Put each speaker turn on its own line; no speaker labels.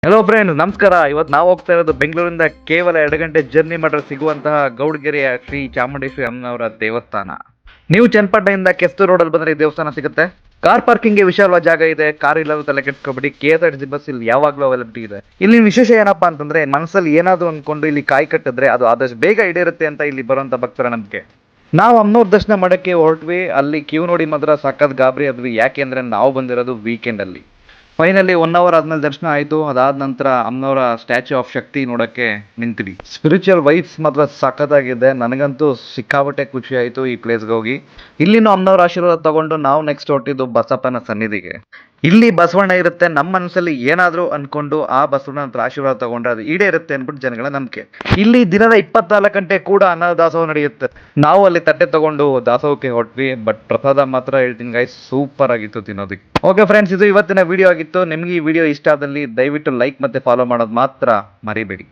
Hello friend, ನಮಸ್ಕಾರ. ಇವತ್ತು ನಾವು ಹೋಗ್ತಾ ಇರೋದು ಬೆಂಗಳೂರಿಂದ ಕೇವಲ 2 ಗಂಟೆ ಜರ್ನಿ ಮಾಡಿದ್ರೆ ಸಿಗುವಂತಹ ಗೌಡಗೆರೆಯ ಶ್ರೀ ಚಾಮುಂಡೇಶ್ವರಿ ಅಮ್ಮನವರ ದೇವಸ್ಥಾನ. ನೀವು ಚನ್ನಪಟ್ಟಣದಿಂದ ಕೆಸ್ತೂರು ರೋಡಲ್ಲಿ ಬಂದರೆ ಈ ದೇವಸ್ಥಾನ ಸಿಗುತ್ತೆ. ಕಾರ್ ಪಾರ್ಕಿಂಗ್ಗೆ ವಿಶಾಲವಾದ ಜಾಗ ಇದೆ. ಕಾರ್ ಇಲ್ಲರೂ ತಲೆ ಕೆಡ್ಸ್ಕೊಬಿಡಿ. KSRTC ಬಸ್ ಇಲ್ಲಿ ಯಾವಾಗಲೂ ಅವೈಲಬಿಲಿಟಿ ಇದೆ. ಇಲ್ಲಿ ವಿಶೇಷ ಏನಪ್ಪಾ ಅಂತಂದ್ರೆ, ಮನಸ್ಸಲ್ಲಿ ಏನಾದ್ರು ಅನ್ಕೊಂಡು ಇಲ್ಲಿ ಕಾಯಿ ಕಟ್ಟಿದ್ರೆ ಅದು ಆದಷ್ಟು ಬೇಗ ಈಡೇರುತ್ತೆ ಅಂತ ಇಲ್ಲಿ ಬರುವಂತ ಭಕ್ತರ ನಂಬಿಕೆ. ನಾವು ಅಮ್ಮನವ್ರ ದರ್ಶನ ಮಾಡಕ್ಕೆ ಹೊರಟ್ವಿ. ಅಲ್ಲಿ ಕ್ಯೂ ನೋಡಿ ಮಾತ್ರ ಸಖತ್ ಗಾಬರಿ ಆದ್ವಿ. ಯಾಕೆ ಅಂದ್ರೆ ನಾವು ಬಂದಿರೋದು ವೀಕೆಂಡ್ ಅಲ್ಲಿ. ಫೈನಲಿ 1 ಅವರ್ ಆದ್ಮೇಲೆ ದರ್ಶನ ಆಯಿತು. ಅದಾದ ನಂತರ ಅಮ್ಮನವರ ಸ್ಟ್ಯಾಚ್ಯೂ ಆಫ್ ಶಕ್ತಿ ನೋಡೋಕ್ಕೆ ನಿಂತ್ವಿ. ಸ್ಪಿರಿಚುವಲ್ ವೈಬ್ಸ್ ಮಾತ್ರ ಸಖತ್ತಾಗಿದೆ. ನನಗಂತೂ ಸಿಕ್ಕಾಪಟ್ಟೆ ಖುಷಿ ಆಯಿತು ಈ ಪ್ಲೇಸ್ಗೆ ಹೋಗಿ. ಇಲ್ಲಿನೂ ಅಮ್ಮನವರ ಆಶೀರ್ವಾದ ತಗೊಂಡು ನಾವು ನೆಕ್ಸ್ಟ್ ಹೊರಟಿದ್ದು ಬಸಪ್ಪನ ಸನ್ನಿಧಿಗೆ. ಇಲ್ಲಿ ಬಸವಣ್ಣ ಇರುತ್ತೆ. ನಮ್ಮ ಮನಸ್ಸಲ್ಲಿ ಏನಾದರೂ ಅನ್ಕೊಂಡು ಆ ಬಸವಣ್ಣ ಹತ್ರ ಆಶೀರ್ವಾದ ತಗೊಂಡ್ರೆ ಅದು ಈಡೇರುತ್ತೆ ಅಂದ್ಬಿಟ್ಟು ಜನಗಳ ನಂಬಿಕೆ. ಇಲ್ಲಿ ದಿನದ 24 ಗಂಟೆ ಕೂಡ ಅನ್ನ ದಾಸೋಹ ನಡೆಯುತ್ತೆ. ನಾವು ಅಲ್ಲಿ ತಟ್ಟೆ ತಗೊಂಡು ದಾಸೋಹಕ್ಕೆ ಹೊರಟ್ವಿ. ಬಟ್ ಪ್ರಸಾದ ಮಾತ್ರ ಹೇಳ್ತೀನಿ ಗೈಸ್, ಸೂಪರ್ ಆಗಿತ್ತು ತಿನ್ನೋದಕ್ಕೆ. ಓಕೆ ಫ್ರೆಂಡ್ಸ್, ಇದು ಇವತ್ತಿನ ವಿಡಿಯೋ ಆಗಿತ್ತು. ನಿಮಗೆ ಈ ವಿಡಿಯೋ ಇಷ್ಟ ಆದಲ್ಲಿ ದಯವಿಟ್ಟು ಲೈಕ್ ಮತ್ತೆ ಫಾಲೋ ಮಾಡೋದು ಮಾತ್ರ ಮರಿಬೇಡಿ.